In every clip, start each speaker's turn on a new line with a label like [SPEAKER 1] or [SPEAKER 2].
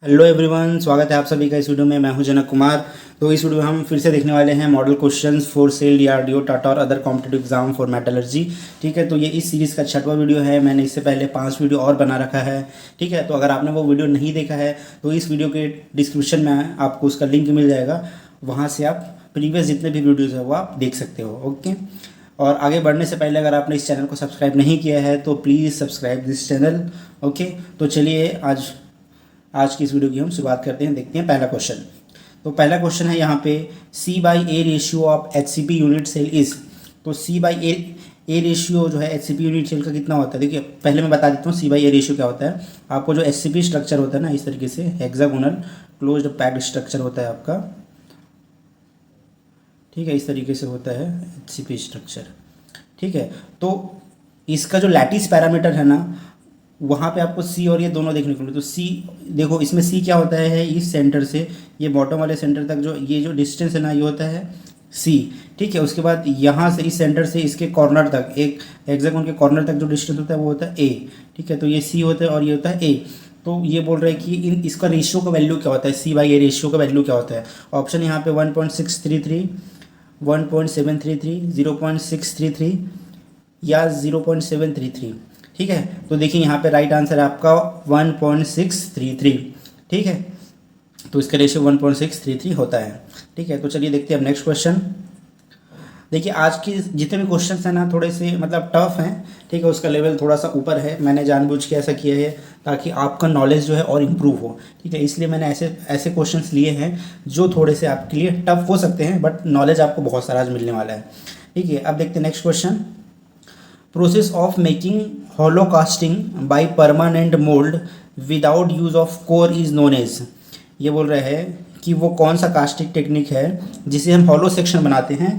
[SPEAKER 1] Hello everyone, स्वागत है आप सभी का इस वीडियो में। मैं हूं जनक कुमार। तो इस वीडियो में हम फिर से देखने वाले हैं model questions for SAIL DRDO Tata और other competitive exam for metallurgy. ठीक है, तो ये इस सीरीज़ का 6वां वीडियो है। मैंने इससे पहले 5 वीडियो और बना रखा है। ठीक है, तो अगर आपने वो वीडियो नहीं देखा है तो इस वीडियो के डिस्क्रिप्शन में आपको उसका लिंक मिल जाएगा, वहाँ से आप प्रीवियस जितने भी वीडियोज़ है वो आप देख सकते हो। ओके, और आगे बढ़ने से पहले अगर आपने इस चैनल को सब्सक्राइब नहीं किया है तो please subscribe this channel. Okay, तो चलिए आज की इस वीडियो की हम शुरुआत करते हैं। देखते हैं पहला क्वेश्चन। तो पहला क्वेश्चन है यहाँ पे C/A ratio of HCP unit cell is. तो C/A रेशियो जो है HCP यूनिट सेल का कितना होता है। देखिए पहले मैं बता देता हूँ C/A रेशियो क्या होता है। आपको जो HCP स्ट्रक्चर होता है ना, इस तरीके से हेक्सागोनल क्लोज्ड पैक्ड स्ट्रक्चर होता है आपका। ठीक है, इस तरीके से होता है HCP स्ट्रक्चर। ठीक है, तो इसका जो लैटिस पैरामीटर है ना, वहाँ पे आपको सी और ये दोनों देखने को मिले। तो सी देखो, इसमें सी क्या होता है, इस सेंटर से ये बॉटम वाले सेंटर तक जो ये जो डिस्टेंस है ना, ये होता है सी। ठीक है, उसके बाद यहाँ से इस सेंटर से इसके कॉर्नर तक, एक हेक्सागोन के कॉर्नर तक जो डिस्टेंस होता है वो होता है ए। ठीक है, तो ये सी होता है और ये होता है ए। तो ये बोल रहे हैं कि इसका रेशियो का वैल्यू क्या होता है, C/A रेशियो का वैल्यू क्या होता है। ऑप्शन यहाँ पे 1.633, 1.733, 0.633 या 0.733। ठीक है, तो देखिए यहाँ पे राइट आंसर है आपका 1.633। ठीक है, तो इसका रेशियो 1.633 होता है। ठीक है, तो चलिए देखते हैं अब नेक्स्ट क्वेश्चन। देखिए आज के जितने भी क्वेश्चन हैं ना, थोड़े से मतलब टफ हैं। ठीक है, उसका लेवल थोड़ा सा ऊपर है। मैंने जानबूझ के ऐसा किया है ताकि आपका नॉलेज जो है और इम्प्रूव हो। ठीक है, इसलिए मैंने ऐसे ऐसे क्वेश्चंस लिए हैं जो थोड़े से आपके लिए टफ हो सकते हैं, बट नॉलेज आपको बहुत सारा आज मिलने वाला है। ठीक है, अब देखते हैं next question. Process of making hollow casting by permanent mold without use of core is known as। ये बोल रहे हैं कि वो कौन सा कास्टिंग टेक्निक है जिसे हम हॉलो सेक्शन बनाते हैं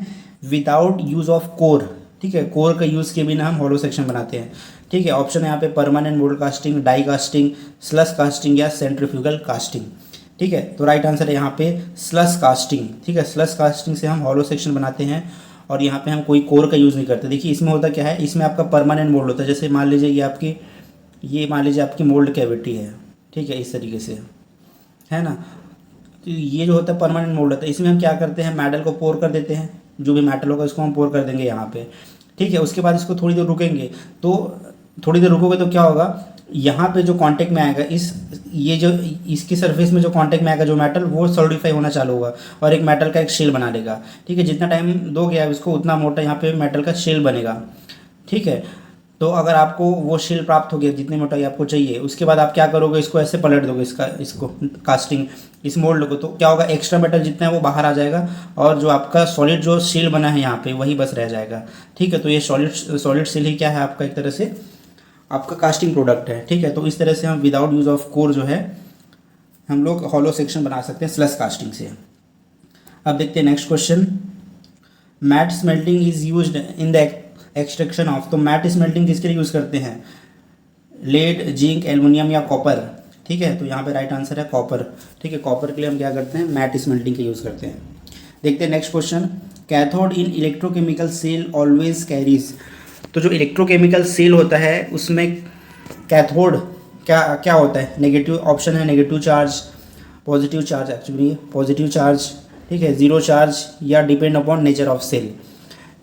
[SPEAKER 1] विदाउट यूज़ ऑफ कोर। ठीक है, कोर का यूज़ के बिना हम हॉलो सेक्शन बनाते हैं। ठीक है, ऑप्शन है यहाँ पे permanent mould casting, die casting, slush casting या सेंट्रीफ्यूगल कास्टिंग। ठीक है, तो राइट आंसर है यहाँ पे स्लस कास्टिंग। ठीक है, स्लस कास्टिंग से हम हॉलो सेक्शन बनाते हैं और यहाँ पे हम कोई कोर का यूज़ नहीं करते। देखिए इसमें होता क्या है, इसमें आपका परमानेंट मोल्ड होता है। जैसे मान लीजिए ये मान लीजिए आपकी मोल्ड कैविटी है। ठीक है, इस तरीके से है ना। तो ये जो होता है परमानेंट मोल्ड होता है। इसमें हम क्या करते हैं, मेटल को पोर कर देते हैं। जो भी मेटल होगा इसको हम पोर कर देंगे यहाँ पे। ठीक है, उसके बाद इसको थोड़ी देर रुकेंगे। तो थोड़ी देर रुकोगे तो क्या होगा, यहाँ पे जो कांटेक्ट में आएगा ये जो इसकी सरफेस में जो कांटेक्ट में आएगा जो मेटल, वो सॉलिडिफाई होना चालू होगा और एक मेटल का एक शेल बना लेगा। ठीक है, जितना टाइम दोगे आप इसको उतना मोटा यहाँ पे मेटल का शेल बनेगा। ठीक है, तो अगर आपको वो शेल प्राप्त हो गया जितनी मोटाई आपको चाहिए, उसके बाद आप क्या करोगे, इसको ऐसे पलट दोगे, इसको कास्टिंग इस मोल्ड को। तो क्या होगा, एक्स्ट्रा मेटल जितना है वो बाहर आ जाएगा और जो आपका सॉलिड जो शेल बना है यहाँ पे वही बस रह जाएगा। ठीक है, तो ये सॉलिड शेल ही क्या है आपका, एक तरह से आपका कास्टिंग प्रोडक्ट है। ठीक है, तो इस तरह से हम विदाउट यूज़ ऑफ कोर जो है हम लोग हॉलो सेक्शन बना सकते हैं स्लस कास्टिंग से। अब देखते हैं next question. Matte smelting is used in the extraction of. तो मैट स्मेल्टिंग किसके लिए यूज़ करते हैं, लेड, जिंक, एल्युमिनियम या कॉपर। ठीक है, तो यहाँ पे राइट आंसर है कॉपर। ठीक है, कॉपर के लिए हम क्या करते हैं, मैट स्मेल्टिंग का यूज़ करते हैं। देखते हैं नेक्स्ट क्वेश्चन। कैथोड इन इलेक्ट्रोकेमिकल सेल ऑलवेज कैरीज। तो जो इलेक्ट्रोकेमिकल सेल होता है उसमें कैथोड क्या क्या होता है, नेगेटिव। ऑप्शन है negative charge, positive charge, actually positive charge. ठीक है, जीरो चार्ज या depend upon nature of cell.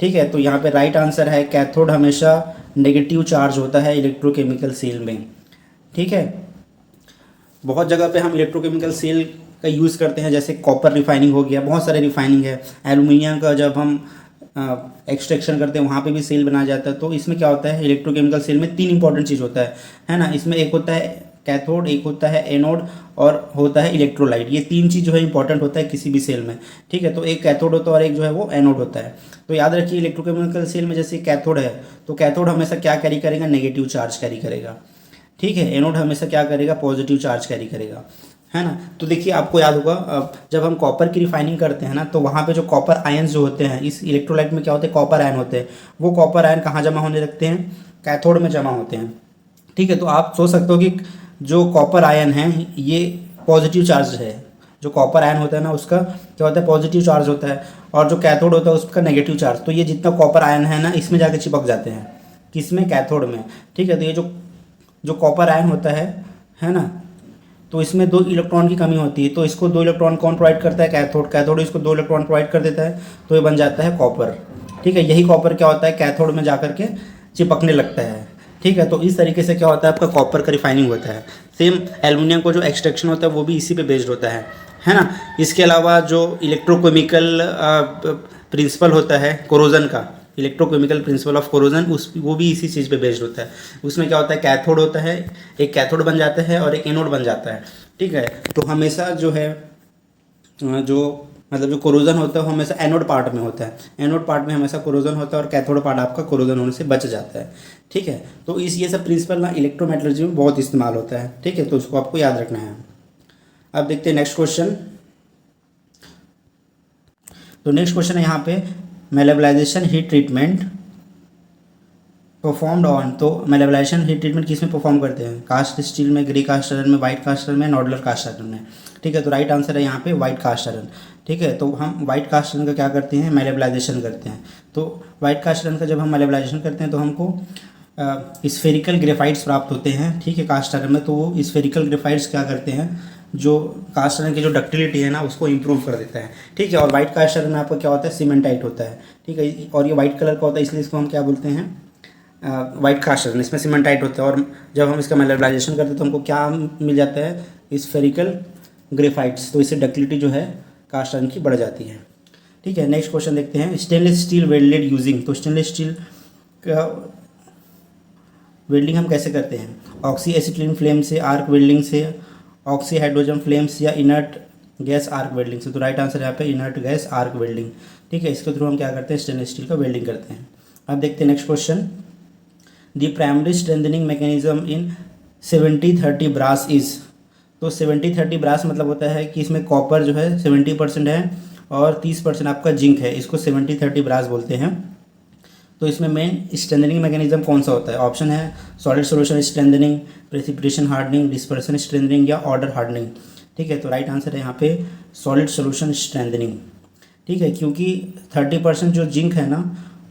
[SPEAKER 1] ठीक है, तो यहाँ पे राइट आंसर है कैथोड हमेशा नेगेटिव चार्ज होता है इलेक्ट्रोकेमिकल सेल में। ठीक है, बहुत जगह पे हम इलेक्ट्रोकेमिकल सेल का यूज़ करते हैं, जैसे कॉपर रिफाइनिंग हो गया, बहुत सारे रिफाइनिंग है। एल्युमिनियम का जब हम एक्सट्रैक्शन करते हैं वहाँ पे भी सेल बनाया जाता है। तो इसमें क्या होता है, इलेक्ट्रोकेमिकल सेल में 3 इंपॉर्टेंट चीज़ होता है ना। इसमें एक होता है कैथोड, एक होता है एनोड और होता है इलेक्ट्रोलाइट। ये 3 चीज़ जो है इंपॉर्टेंट होता है किसी भी सेल में। ठीक है, तो एक कैथोड होता है और एक जो है वो एनोड होता है। तो याद रखिए इलेक्ट्रोकेमिकल सेल में जैसे कैथोड है तो कैथोड हमेशा क्या कैरी करेगा, नेगेटिव चार्ज कैरी करेगा। ठीक है, एनोड हमेशा क्या करेगा, पॉजिटिव चार्ज कैरी करेगा, है ना। तो देखिए आपको याद होगा, जब हम कॉपर की रिफाइनिंग करते हैं ना, तो वहाँ पे जो कॉपर आयन्स जो होते हैं, इस इलेक्ट्रोलाइट में क्या होते हैं, कॉपर आयन होते हैं। वो कॉपर आयन कहाँ जमा होने लगते हैं, कैथोड में जमा होते हैं। ठीक है, तो आप सोच सकते हो कि जो कॉपर आयन है ये पॉजिटिव चार्ज है। जो कॉपर आयन होता है ना उसका क्या होता है, पॉजिटिव चार्ज होता है, और जो कैथोड होता है उसका नेगेटिव चार्ज। तो ये जितना कॉपर आयन है ना इसमें जाके चिपक जाते हैं, किसमें, कैथोड में। ठीक है, तो ये जो कॉपर आयन होता है ना, तो इसमें 2 इलेक्ट्रॉन की कमी होती है, तो इसको 2 इलेक्ट्रॉन कौन प्रोवाइड करता है? कैथोड। कैथोड इसको 2 इलेक्ट्रॉन प्रोवाइड कर देता है, तो ये बन जाता है कॉपर। ठीक है, यही कॉपर क्या होता है, कैथोड में जा करके चिपकने लगता है। ठीक है, तो इस तरीके से क्या होता है, आपका कॉपर का रिफाइनिंग होता है। सेम एल्युमिनियम को जो एक्सट्रैक्शन होता है वो भी इसी पे बेस्ड होता है ना। इसके अलावा जो इलेक्ट्रोकेमिकल प्रिंसिपल होता है कोरोजन का, इलेक्ट्रोकेमिकल प्रिंसिपल ऑफ कोरोजन, उस वो भी इसी चीज़ पे बेस्ड होता है। उसमें क्या होता है, कैथोड होता है, एक कैथोड बन जाता है और एक एनोड बन जाता है। ठीक है, तो हमेशा जो है जो मतलब जो कोरोजन होता है वो हमेशा एनोड पार्ट में होता है। एनोड पार्ट में हमेशा कोरोजन होता है और कैथोड पार्ट आपका कोरोजन होने से बच जाता है। ठीक है, तो इस ये सब प्रिंसिपल ना इलेक्ट्रोमेटलर्जी में बहुत इस्तेमाल होता है। ठीक है, तो उसको आपको याद रखना है। अब देखते हैं नेक्स्ट क्वेश्चन। तो नेक्स्ट क्वेश्चन है यहाँ पे, मेलेबलाइजेशन हीट ट्रीटमेंट परफॉर्म्ड ऑन। तो मेलेबलाइजेशन हीट ट्रीटमेंट किस में परफॉर्म करते हैं? कास्ट स्टील में, ग्रे कास्ट आयरन में, वाइट कास्ट आयरन में, नॉडुलर कास्ट आयरन में। ठीक है, तो राइट आंसर है यहाँ पे वाइट कास्ट आयरन। ठीक है, तो हम वाइट कास्ट आयरन का क्या करते हैं, मेलेबलाइजेशन करते हैं। तो वाइट कास्ट आयरन का जब हम मेलेबलाइजेशन करते हैं तो हमको स्फेरिकल ग्रेफाइट्स प्राप्त होते हैं। ठीक है, कास्ट आयरन में तो वो स्फेरिकल ग्रेफाइट्स क्या करते हैं, जो कास्ट आयरन की जो डक्टिलिटी है ना उसको इंप्रूव कर देता है। ठीक है, और वाइट कास्ट आयरन में आपका क्या होता है, सीमेंटाइट होता है। ठीक है, और ये वाइट कलर का होता है इसलिए इसको हम क्या बोलते हैं, वाइट कास्ट आयरन। इसमें सीमेंटाइट होता है और जब हम इसका मेलेबलाइजेशन करते हैं तो हमको क्या मिल जाता है, स्फेरिकल ग्रेफाइट्स। तो इससे डक्टिलिटी जो है कास्ट आयरन की बढ़ जाती है। ठीक है, नेक्स्ट क्वेश्चन देखते हैं, स्टेनलेस स्टील वेल्डेड यूजिंग। तो स्टेनलेस स्टील का वेल्डिंग हम कैसे करते हैं, ऑक्सी एसिटिलीन फ्लेम से, आर्क वेल्डिंग से, ऑक्सी हाइड्रोजन फ्लेम्स, या इनर्ट गैस आर्क वेल्डिंग से। तो राइट आंसर यहाँ पे इनर्ट गैस आर्क वेल्डिंग। ठीक है, इसके थ्रू हम क्या करते हैं, स्टेनलेस स्टील का वेल्डिंग करते हैं। अब देखते हैं next question, the primary strengthening mechanism in 70-30 brass is. तो 70-30 ब्रास मतलब होता है कि इसमें कॉपर जो है 70% है और 30% आपका जिंक है, इसको 70-30 ब्रास बोलते हैं। तो इसमें मेन स्ट्रेंथनिंग मैकेनिज्म कौन सा होता है? ऑप्शन है solid solution strengthening, precipitation hardening, dispersion strengthening, या ऑर्डर हार्डनिंग। ठीक है, तो राइट आंसर है यहाँ पे सॉलिड सॉल्यूशन स्ट्रेंथनिंग। ठीक है, क्योंकि 30% जो जिंक है ना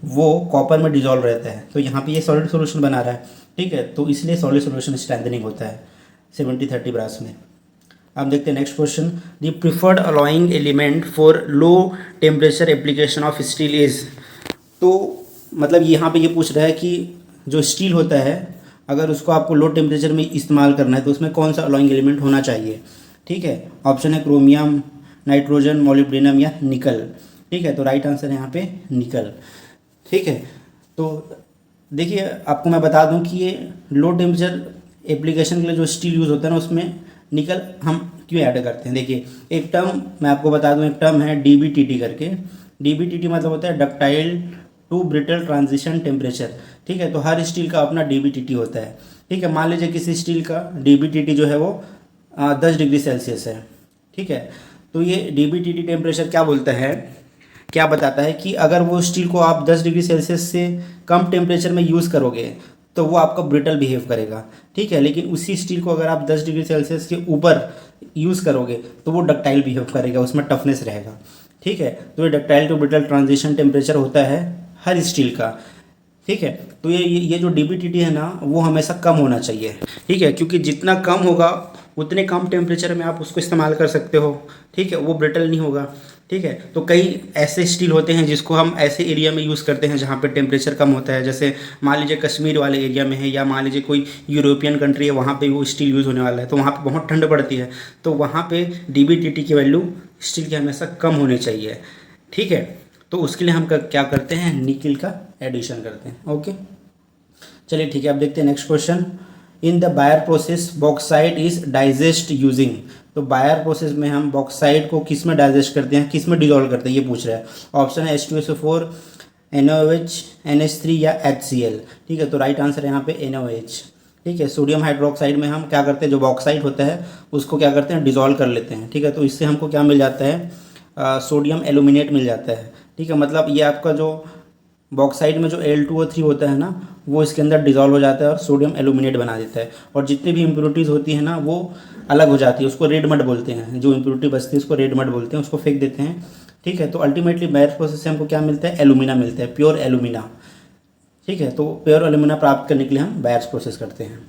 [SPEAKER 1] वो कॉपर में डिजॉल्व रहता है, तो यहाँ पे ये सॉलिड सॉल्यूशन बना रहा है। ठीक है, तो इसलिए सॉलिड सॉल्यूशन स्ट्रेंथनिंग होता है 70-30 ब्रास में। अब देखते हैं next question, the preferred alloying element for low temperature application of steel is. तो मतलब यहाँ पे ये पूछ रहा है कि जो स्टील होता है अगर उसको आपको लो टेम्परेचर में इस्तेमाल करना है तो उसमें कौन सा अलॉइंग एलिमेंट होना चाहिए। ठीक है, ऑप्शन है क्रोमियम, नाइट्रोजन, मोलिब्डेनम, या निकल। ठीक है, तो राइट आंसर है यहाँ पे निकल। ठीक है, तो देखिए आपको मैं बता दूं कि ये लो टेम्परेचर एप्लीकेशन के लिए जो स्टील यूज़ होता है ना उसमें निकल हम क्यों ऐड करते हैं। देखिए एक टर्म मैं आपको बता दूं, एक टर्म है DBTT करके। DBTT मतलब होता है ductile to brittle transition temperature. ठीक है, तो हर स्टील का अपना DBTT होता है। ठीक है, मान लीजिए किसी स्टील का DBTT जो है वो 10 डिग्री सेल्सियस है। ठीक है, तो ये DBTT टेम्परेचर क्या बोलता है, क्या बताता है कि अगर वो स्टील को आप 10 डिग्री सेल्सियस से कम टेम्परेचर में यूज़ करोगे तो वो आपका ब्रिटल बिहेव करेगा। ठीक है, लेकिन उसी स्टील को अगर आप 10 डिग्री सेल्सियस के ऊपर यूज़ करोगे तो वो डक्टाइल बिहेव करेगा, उसमें टफनेस रहेगा। ठीक है, तो ये ductile to brittle transition temperature होता है हर स्टील का। ठीक है, तो ये जो DBTT है ना वो हमेशा कम होना चाहिए। ठीक है, क्योंकि जितना कम होगा उतने कम टेम्परेचर में आप उसको इस्तेमाल कर सकते हो। ठीक है, वो ब्रिटल नहीं होगा। ठीक है, तो कई ऐसे स्टील होते हैं जिसको हम ऐसे एरिया में यूज़ करते हैं जहाँ पे टेम्परेचर कम होता है, जैसे मान लीजिए कश्मीर वाले एरिया में है, या मान लीजिए कोई यूरोपियन कंट्री है वहाँ पे वो स्टील यूज़ होने वाला है, तो वहाँ पे बहुत ठंड पड़ती है, तो वहाँ पे DBTT की वैल्यू स्टील की हमेशा कम होनी चाहिए। ठीक है, तो उसके लिए हम क्या करते हैं, निकल का एडिशन करते हैं। ओके, चलिए ठीक है, अब देखते हैं next question, in the Bayer process bauxite is digest using. तो बायर प्रोसेस में हम बॉक्साइट को किस में डाइजेस्ट करते हैं, किस में डिजोल्व करते हैं, ये पूछ रहा है। ऑप्शन है H2SO4, NaOH, NH3, या HCl। ठीक है, तो राइट आंसर है यहाँ पे NaOH। ठीक है, सोडियम हाइड्रोक्साइड में हम क्या करते हैं, जो बॉक्साइट होता है उसको क्या करते हैं, डिजोल्व कर लेते हैं। ठीक है, तो इससे हमको क्या मिल जाता है, सोडियम एल्यूमिनेट मिल जाता है। ठीक है, मतलब ये आपका जो बॉक्साइड में जो Al2O3 होता है ना वो इसके अंदर डिजॉल्व हो जाता है और सोडियम एल्यूमिनेट बना देता है, और जितनी भी इम्प्योरिटीज़ होती है ना वो अलग हो जाती है, उसको रेड मड बोलते हैं। जो इम्प्योरिटी बचती है उसको रेड मड बोलते हैं, उसको फेंक देते हैं। ठीक है, तो अल्टीमेटली बायर प्रोसेस से हमको क्या मिलता है, एलुमिना मिलता है, प्योर एलुमिना। ठीक है, तो प्योर एलुमिना प्राप्त करने के लिए हम बायर प्रोसेस करते हैं।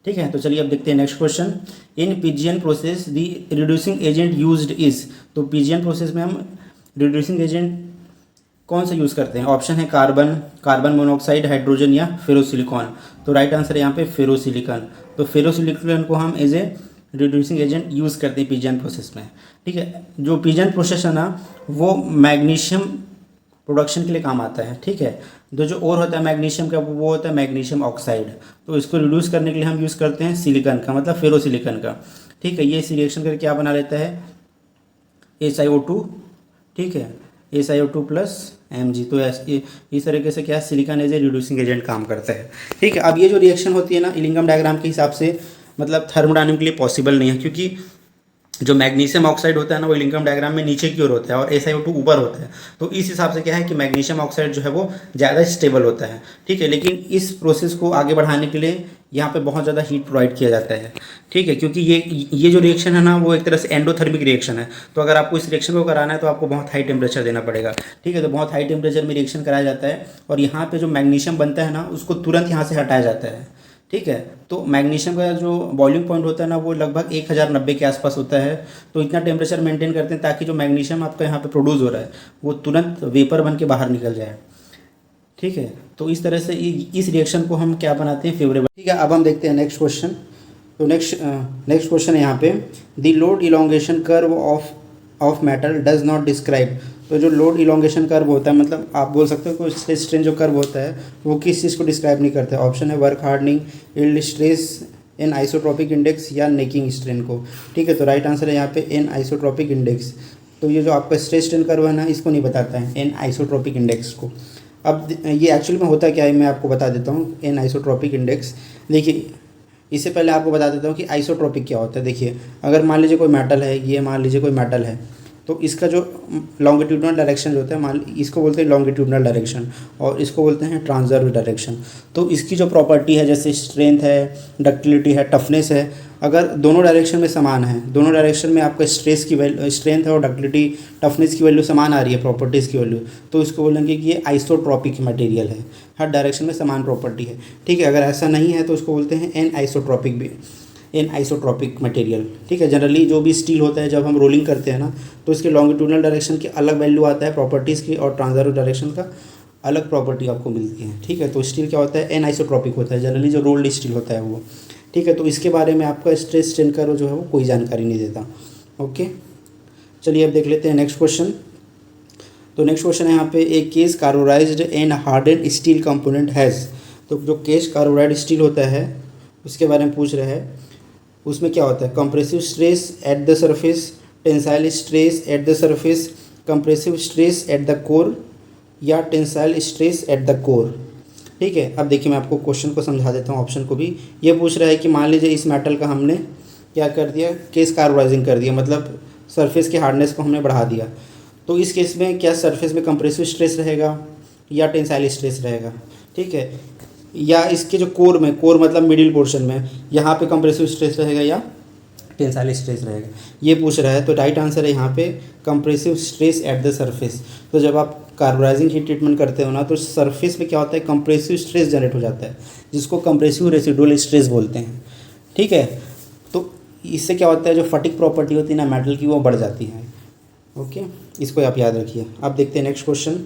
[SPEAKER 1] ठीक है, तो चलिए अब देखते हैं next question. In Pidgeon process the reducing agent used is, तो पीजीएन प्रोसेस में हम रिड्यूसिंग एजेंट कौन सा यूज़ करते हैं? ऑप्शन है कार्बन, कार्बन मोनोऑक्साइड, हाइड्रोजन या फेरोसिलिकॉन। तो राइट आंसर है यहाँ पे फेरोसिलिकॉन। तो फेरोसिलिकॉन को हम as a reducing agent use करते हैं पीजीएन प्रोसेस में। ठीक है, जो पीजीएन प्रोसेस है ना वो मैग्नीशियम प्रोडक्शन के लिए काम आता है। ठीक है, जो और होता है मैग्नीशियम का वो होता है मैग्नीशियम ऑक्साइड। तो इसको रिड्यूस करने के लिए हम यूज़ करते हैं सिलिकॉन का, मतलब फेरोसिलिकॉन का। ठीक है, ये इस रिएक्शन करके क्या बना लेता है? SiO2। ठीक है, SiO2 प्लस Mg। तो इस तरीके से क्या silicon as a reducing agent काम करता है। ठीक है, अब ये जो रिएक्शन होती है ना इलिंगम डायग्राम के हिसाब से मतलब थर्मोडायनामिकली पॉसिबल नहीं है, क्योंकि जो मैग्नीशियम ऑक्साइड होता है ना वो इलिंगम डायग्राम में नीचे की ओर होता है और SiO2 ऊपर होता है। तो इस हिसाब से क्या है कि मैग्नीशियम ऑक्साइड जो है वो ज़्यादा स्टेबल होता है। ठीक है, लेकिन इस प्रोसेस को आगे बढ़ाने के लिए यहाँ पे बहुत ज़्यादा हीट प्रोवाइड किया जाता है। ठीक है, क्योंकि ये जो रिएक्शन है ना वो एक तरह से एंडोथर्मिक रिएक्शन है। तो अगर आपको इस रिएक्शन को कराना है तो आपको बहुत हाई टेम्परेचर देना पड़ेगा। ठीक है, तो बहुत हाई टेम्परेचर में रिएक्शन कराया जाता है और यहाँ पे जो मैग्नीशियम बनता है ना उसको तुरंत यहाँ से हटाया जाता है। ठीक है, तो मैग्नीशियम का जो बॉइलिंग पॉइंट होता है ना वो लगभग 1090 के आसपास होता है। तो इतना टेम्परेचर मेंटेन करते हैं ताकि जो मैग्नीशियम आपका यहाँ पे प्रोड्यूस हो रहा है वो तुरंत वेपर बन के बाहर निकल जाए। ठीक है, तो इस तरह से इस रिएक्शन को हम क्या बनाते हैं? फेवरेबल। ठीक है, अब हम देखते हैं नेक्स्ट क्वेश्चन। तो नेक्स्ट क्वेश्चन है यहाँ पे the load elongation curve of metal does not describe. तो जो लोड इलोंगेशन कर्व होता है मतलब आप बोल सकते हो कि स्ट्रेस स्ट्रेन जो कर्व होता है वो किस चीज़ को डिस्क्राइब नहीं करता है। ऑप्शन है work hardening, yield stress, an isotropic index या नेकिंग स्ट्रेन को। ठीक है, तो राइट आंसर है यहाँ पे एन आइसोट्रॉपिक इंडेक्स। तो ये जो आपका स्ट्रेस स्ट्रेन कर्व है ना इसको नहीं बताता है, एन आइसोट्रॉपिक इंडेक्स को। अब ये एक्चुअली में होता क्या है मैं आपको बता देता हूँ। एन आइसोट्रॉपिक इंडेक्स, देखिए इससे पहले आपको बता देता हूँ कि आइसोट्रॉपिक क्या होता है। देखिए अगर मान लीजिए कोई मेटल है, ये मान लीजिए कोई मेटल है तो इसका जो लॉन्गिट्यूडनल डायरेक्शन जो होता है मान इसको बोलते हैं लॉन्गिट्यूडनल डायरेक्शन और इसको बोलते हैं ट्रांसवर्स डायरेक्शन। तो इसकी जो प्रॉपर्टी है जैसे स्ट्रेंथ है, डक्टिलिटी है, टफनेस है, अगर दोनों डायरेक्शन में समान है, दोनों डायरेक्शन में आपका स्ट्रेस की वैल्यू, स्ट्रेंथ है और डक्टिलिटी टफनेस की वैल्यू समान आ रही है, प्रॉपर्टीज़ की वैल्यू, तो इसको बोलेंगे कि ये आइसोट्रॉपिक मटेरियल है, हर डायरेक्शन में समान प्रॉपर्टी है। ठीक है, अगर ऐसा नहीं है तो उसको बोलते हैं एन आइसोट्रॉपिक मटेरियल। ठीक है, जनरली जो भी स्टील होता है जब हम रोलिंग करते हैं ना तो इसके लॉन्गिट्यूडनल डायरेक्शन की अलग वैल्यू आता है प्रॉपर्टीज़ की और ट्रांसवर्स डायरेक्शन का अलग प्रॉपर्टी आपको मिलती है। ठीक है, तो स्टील क्या होता है? एन आइसोट्रॉपिक होता है, जनरली जो रोल्ड स्टील होता है वो। ठीक है, तो इसके बारे में आपका स्ट्रेस स्ट्रेन कर्व जो है वो कोई जानकारी नहीं देता। ओके, चलिए अब देख लेते हैं नेक्स्ट क्वेश्चन। तो नेक्स्ट क्वेश्चन है यहाँ पे a case carburized and hardened steel component has. तो जो केस कार्बोराइड स्टील होता है उसके बारे में पूछ रहे हैं। उसमें क्या होता है? Compressive stress at the surface, tensile stress at the surface, compressive stress at the core या tensile stress at the core. ठीक है, अब देखिए मैं आपको क्वेश्चन को समझा देता हूँ, ऑप्शन को भी। ये पूछ रहा है कि मान लीजिए इस मेटल का हमने क्या कर दिया? केस कार्बोराइजिंग कर दिया, मतलब सरफेस के हार्डनेस को हमने बढ़ा दिया। तो इस केस में क्या सरफेस में कंप्रेसिव स्ट्रेस रहेगा या टेंसाइल स्ट्रेस रहेगा? ठीक है, या इसके जो कोर में, कोर मतलब मिडिल पोर्शन में, यहाँ पे कंप्रेसिव स्ट्रेस रहेगा या टेंसाइल स्ट्रेस रहेगा, ये पूछ रहा है। तो राइट आंसर है यहाँ पे compressive stress at the surface. तो जब आप कार्बोराइजिंग हीट ट्रीटमेंट करते हो ना तो सरफेस में क्या होता है? कंप्रेसिव स्ट्रेस जनरेट हो जाता है जिसको कंप्रेसिव रेसिडुअल स्ट्रेस बोलते हैं। ठीक है, तो इससे क्या होता है? जो फटिक प्रॉपर्टी होती है ना मेटल की वो बढ़ जाती है। ओके, इसको आप याद रखिए। अब देखते हैं नेक्स्ट क्वेश्चन।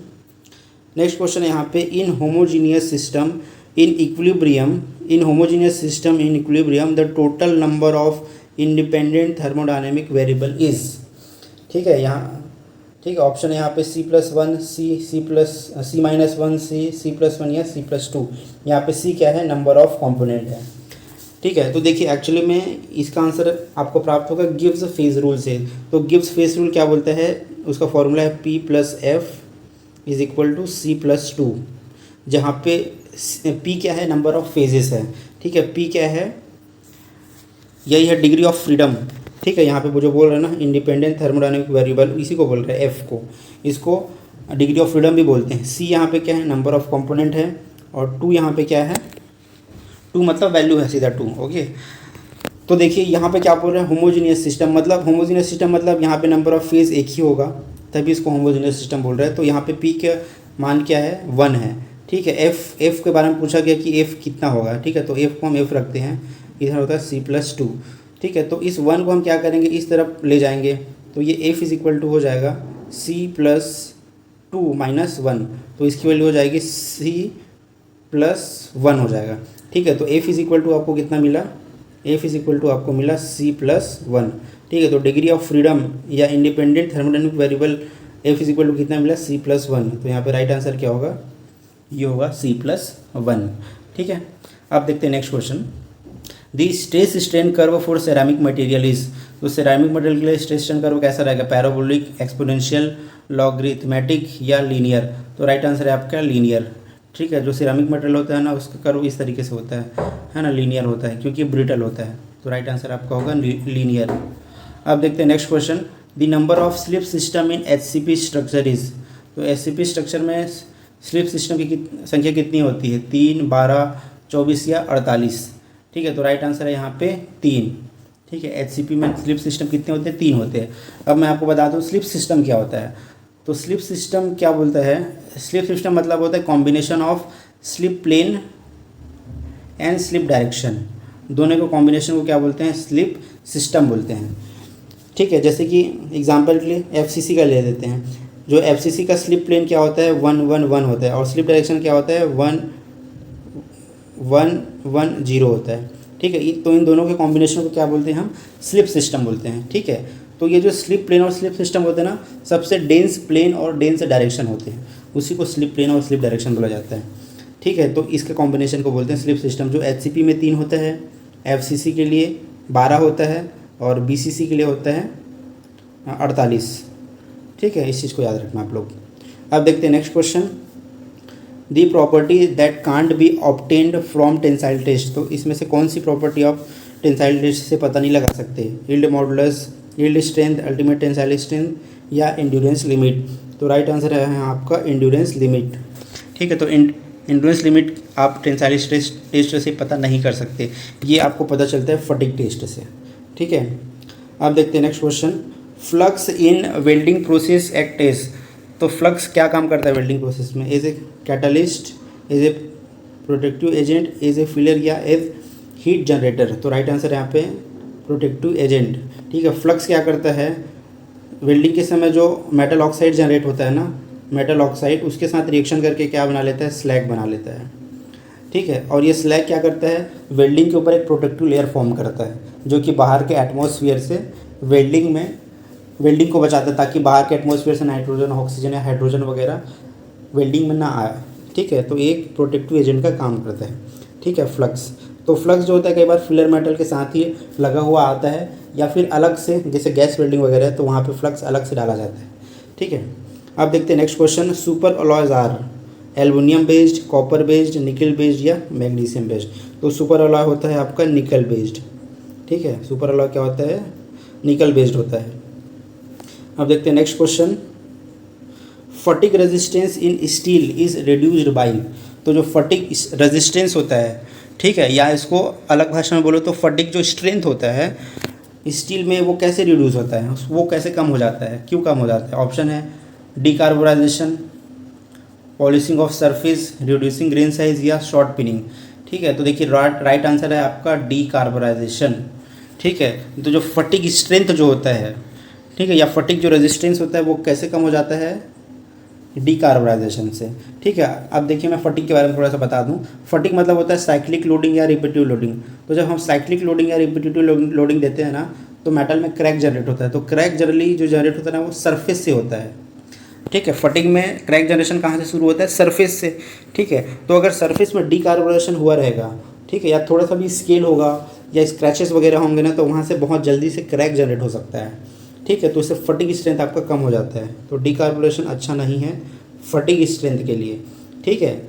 [SPEAKER 1] नेक्स्ट क्वेश्चन है यहाँ पे in homogeneous system in equilibrium the total number of independent thermodynamic variable is. ठीक है, यहाँ ठीक है ऑप्शन है यहाँ पे C+1, C-1, C+1 या C+2। यहाँ पे C क्या है? नंबर ऑफ कंपोनेंट है। ठीक है, तो देखिए एक्चुअली में इसका आंसर आपको प्राप्त होगा गिब्स फेज रूल से। तो गिब्स फेज रूल क्या बोलता है? उसका फॉर्मूला है P+F = C+2, जहाँ पे P क्या है? नंबर ऑफ फेजेस है। ठीक है, P क्या है? यही है डिग्री ऑफ फ्रीडम। ठीक है, यहाँ पे वो जो बोल रहे हैं ना इंडिपेंडेंट थर्मोडायनेमिक वेरिएबल, इसी को बोल रहे हैं F को। इसको डिग्री ऑफ फ्रीडम भी बोलते हैं। C यहाँ पे क्या है? नंबर ऑफ कंपोनेंट है। और 2 यहाँ पे क्या है? 2 मतलब वैल्यू है सीधा 2। ओके, तो देखिए यहाँ पे क्या बोल रहे हैं? होमोजीनियस सिस्टम मतलब यहाँ पे नंबर ऑफ फेज एक ही होगा तभी इसको होमोजीनियस सिस्टम बोल रहे हैं। तो यहाँ पे P का मान क्या है? 1 है। ठीक है, F के बारे में पूछा गया कि F कितना होगा। ठीक है, तो F को हम F रखते हैं इधर होता है C+2। ठीक है, तो इस 1 को हम क्या करेंगे, इस तरफ ले जाएंगे, तो ये F इज इक्वल टू हो जाएगा C+2 माइनस 1, तो इसकी वैल्यू हो जाएगी C+1 हो जाएगा। ठीक है, तो F इज इक्वल टू आपको कितना मिला, F इज इक्वल टू आपको मिला C+1। ठीक है, तो डिग्री ऑफ फ्रीडम या independent thermodynamic variable F is equal to कितना मिला, C+1। तो यहाँ पे राइट आंसर क्या होगा, ये होगा C+1। ठीक है, अब देखते हैं next question. The stress strain curve for ceramic material is, तो सेरामिक मटेरियल के लिए स्ट्रेस स्ट्रेन कर्व कैसा रहेगा, पैराबोलिक, एक्सपोनेंशियल, लॉगरिथमेटिक या लीनियर। तो राइट आंसर है आपका लीनियर। ठीक है, जो सिरामिक मटेरियल होता है ना उसका कर्व इस तरीके से होता है ना, लीनियर होता है क्योंकि ब्रिटल होता है। तो राइट आंसर आपका होगा लीनियर। अब देखते हैं next question. The number of slip system in HCP structure is, तो HCP स्ट्रक्चर में स्लिप सिस्टम की संख्या कितनी होती है, 3, 12, 24 या 48। ठीक है, तो राइट आंसर है यहाँ पे 3। ठीक है, HCP में स्लिप सिस्टम कितने होते हैं, 3 होते हैं। अब मैं आपको बता दूँ स्लिप सिस्टम क्या होता है। तो स्लिप सिस्टम क्या बोलता है, स्लिप सिस्टम मतलब होता है combination of slip plane and slip direction, दोनों को कॉम्बिनेशन को क्या बोलते हैं, स्लिप सिस्टम बोलते हैं। ठीक है, जैसे कि एग्जांपल के लिए FCC का ले देते हैं। जो FCC का स्लिप प्लेन क्या होता है, 1 1 1 होता है, और स्लिप डायरेक्शन क्या होता है, 1 1 1 0 होता है। ठीक है, तो इन दोनों के कॉम्बिनेशन को क्या बोलते हैं, हम स्लिप सिस्टम बोलते हैं। ठीक है, तो ये जो स्लिप प्लेन और स्लिप सिस्टम होते हैं ना, सबसे डेंस प्लेन और डेंस डायरेक्शन होते हैं, उसी को स्लिप प्लेन और स्लिप डायरेक्शन बोला जाता है। ठीक है, तो इसके कॉम्बिनेशन को बोलते हैं स्लिप सिस्टम। जो HCP में 3 होता है, FCC के लिए 12 होता है, और BCC के लिए होता है 48। ठीक है, इस चीज़ को याद रखना आप लोग। अब देखते हैं next question. The property that can't be obtained from tensile test, तो इसमें से कौन सी प्रॉपर्टी आप टेंसाइल टेस्ट से पता नहीं लगा सकते, yield modulus, yield strength, ultimate tensile strength या एंड्योरेंस लिमिट। तो राइट आंसर है आपका एंड्योरेंस लिमिट। ठीक है, तो एंड्योरेंस लिमिट आप टेंसाइल टेस्ट से पता नहीं कर सकते, ये आपको पता चलता है फटीग टेस्ट से। ठीक है, अब देखते हैं next question. Flux in welding process act as, तो फ्लक्स क्या काम करता है वेल्डिंग प्रोसेस में, as a catalyst, as a protective agent, as a filler या एज हीट जनरेटर। तो राइट आंसर है यहाँ पे प्रोटेक्टिव एजेंट। ठीक है, फ्लक्स क्या करता है, वेल्डिंग के समय जो मेटल ऑक्साइड जनरेट होता है ना, मेटल ऑक्साइड उसके साथ रिएक्शन करके क्या बना लेता है, स्लैग बना लेता है। ठीक है, और ये स्लैग क्या करता है, वेल्डिंग के ऊपर एक प्रोटेक्टिव लेयर फॉर्म करता है, जो कि बाहर के एटमॉस्फेयर से वेल्डिंग को बचाता है, ताकि बाहर के एटमॉस्फेयर से नाइट्रोजन, ऑक्सीजन या हाइड्रोजन वगैरह वेल्डिंग में ना आए। ठीक है, तो एक प्रोटेक्टिव एजेंट का काम करता है। ठीक है, फ्लक्स, तो फ्लक्स जो होता है कई बार फिलर मेटल के साथ ही लगा हुआ आता है, या फिर अलग से, जैसे गैस वेल्डिंग वगैरह है तो वहाँ पे फ्लक्स अलग से डाला जाता है। ठीक है, अब देखते हैं next question. Super alloys are aluminium based, copper based, nickel based या मैग्नीशियम बेस्ड। तो सुपर अलॉय होता है आपका निकल बेस्ड। ठीक है, सुपर अलॉय क्या होता है, निकल बेस्ड होता है। अब देखते हैं next question. Fatigue resistance in steel is reduced by, तो जो फटिग रेजिस्टेंस होता है, ठीक है, या इसको अलग भाषा में बोलो तो फटिग जो स्ट्रेंथ होता है स्टील में, वो कैसे रिड्यूस होता है, वो कैसे कम हो जाता है, क्यों कम हो जाता है। ऑप्शन है decarbonisation, polishing of surface, reducing grain size या शॉर्ट पिनिंग। ठीक है, तो देखिए राइट आंसर है आपका डिकार्बोनाइजेशन। ठीक है, तो जो फटिग स्ट्रेंथ जो होता है, ठीक है, या फटिग जो रेजिस्टेंस होता है वो कैसे कम हो जाता है, डिकार्बोनाइजेशन से। ठीक है, अब देखिए मैं फटिग के बारे में थोड़ा सा बता दूं। फटिग मतलब होता है साइक्लिक लोडिंग या रिपीटिव लोडिंग। तो जब हम साइक्लिक लोडिंग या रिपीटिव लोडिंग देते हैं ना, तो मेटल में क्रैक जनरेट होता है। तो क्रैक जनरली जो जनरेट होता है ना, वो सरफेस से होता है। ठीक है, फटिग में क्रैक जनरेशन कहाँ से शुरू होता है, सरफेस से। ठीक है, तो अगर सरफेस में डिकार्बोनेशन हुआ रहेगा, ठीक है, या थोड़ा सा भी स्केल होगा या स्क्रैचेस वगैरह होंगे ना, तो वहाँ से बहुत जल्दी से क्रैक जनरेट हो सकता है। ठीक है, तो इससे फटिग स्ट्रेंथ आपका कम हो जाता है। तो डिकार्बोनेशन अच्छा नहीं है फटिग स्ट्रेंथ के लिए। ठीक है,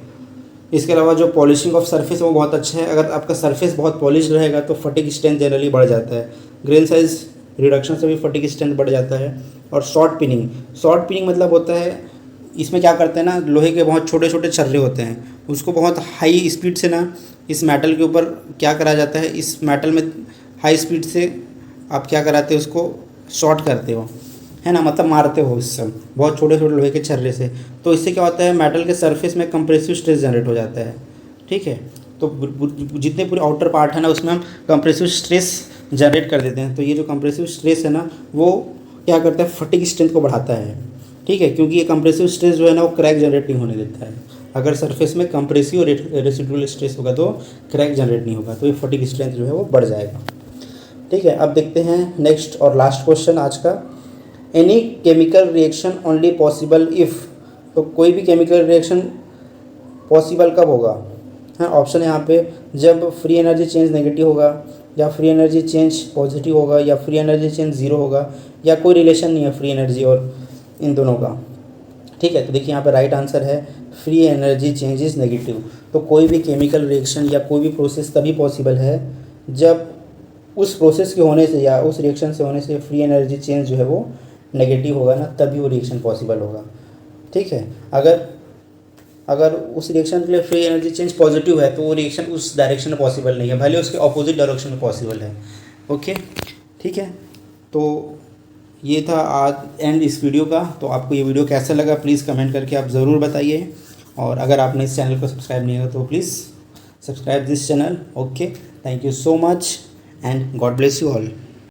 [SPEAKER 1] इसके अलावा जो पॉलिशिंग ऑफ सरफेस है वो बहुत अच्छा है। अगर आपका सरफेस बहुत पॉलिश रहेगा तो फटिग स्ट्रेंथ जनरली बढ़ जाता है। ग्रेन साइज रिडक्शन से भी फटिग स्ट्रेंथ बढ़ जाता है। और शॉर्ट पिनिंग मतलब होता है, इसमें क्या करते हैं ना, लोहे के बहुत छोटे छोटे छर्रे होते हैं, उसको बहुत हाई स्पीड से ना इस मेटल के ऊपर क्या करा जाता है, इस मेटल में हाई स्पीड से आप क्या कराते हो, उसको शॉर्ट करते हो, है ना, मतलब मारते हो इससे बहुत छोटे छोटे लोहे के छर्रे से। तो इससे क्या होता है, मेटल के सरफेस में कंप्रेसिव स्ट्रेस जनरेट हो जाता है। ठीक है, तो जितने पूरे आउटर पार्ट है ना उसमें हम कंप्रेसिव स्ट्रेस जनरेट कर देते हैं। तो ये जो कंप्रेसिव स्ट्रेस है ना वो क्या करता है, फटीग स्ट्रेंथ को बढ़ाता है। ठीक है, क्योंकि ये कंप्रेसिव स्ट्रेस जो है ना वो क्रैक जनरेट नहीं होने देता है। अगर सरफेस में कंप्रेसिव और रेसिडुअल स्ट्रेस होगा तो क्रैक जनरेट नहीं होगा, तो ये फटीग स्ट्रेंथ जो है वो बढ़ जाएगा। ठीक है, अब देखते हैं नेक्स्ट और लास्ट क्वेश्चन आज का। Any chemical reaction only possible if, तो कोई भी केमिकल रिएक्शन पॉसिबल कब होगा? हाँ, ऑप्शन है यहाँ पे, जब फ्री एनर्जी चेंज नेगेटिव होगा, या फ्री एनर्जी चेंज पॉजिटिव होगा, या फ्री एनर्जी चेंज ज़ीरो होगा, या कोई रिलेशन नहीं है फ्री एनर्जी और इन दोनों का। ठीक है, तो देखिए यहाँ पे राइट आंसर है free energy change is negative. तो कोई भी केमिकल रिएक्शन या कोई भी प्रोसेस तभी पॉसिबल है जब उस प्रोसेस के होने से या उस रिएक्शन से होने से फ्री एनर्जी चेंज जो है वो नेगेटिव होगा ना, तभी वो रिएक्शन पॉसिबल होगा। ठीक है, अगर उस रिएक्शन के लिए फ्री एनर्जी चेंज पॉजिटिव है तो वो रिएक्शन उस डायरेक्शन में पॉसिबल नहीं है, भले उसके ऑपोजिट डायरेक्शन में पॉसिबल है। ओके, ठीक है, तो ये था आज एंड इस वीडियो का। तो आपको ये वीडियो कैसा लगा प्लीज़ कमेंट करके आप ज़रूर बताइए, और अगर आपने इस चैनल को सब्सक्राइब नहीं किया तो please subscribe this channel. Okay, thank you so much and God bless you all.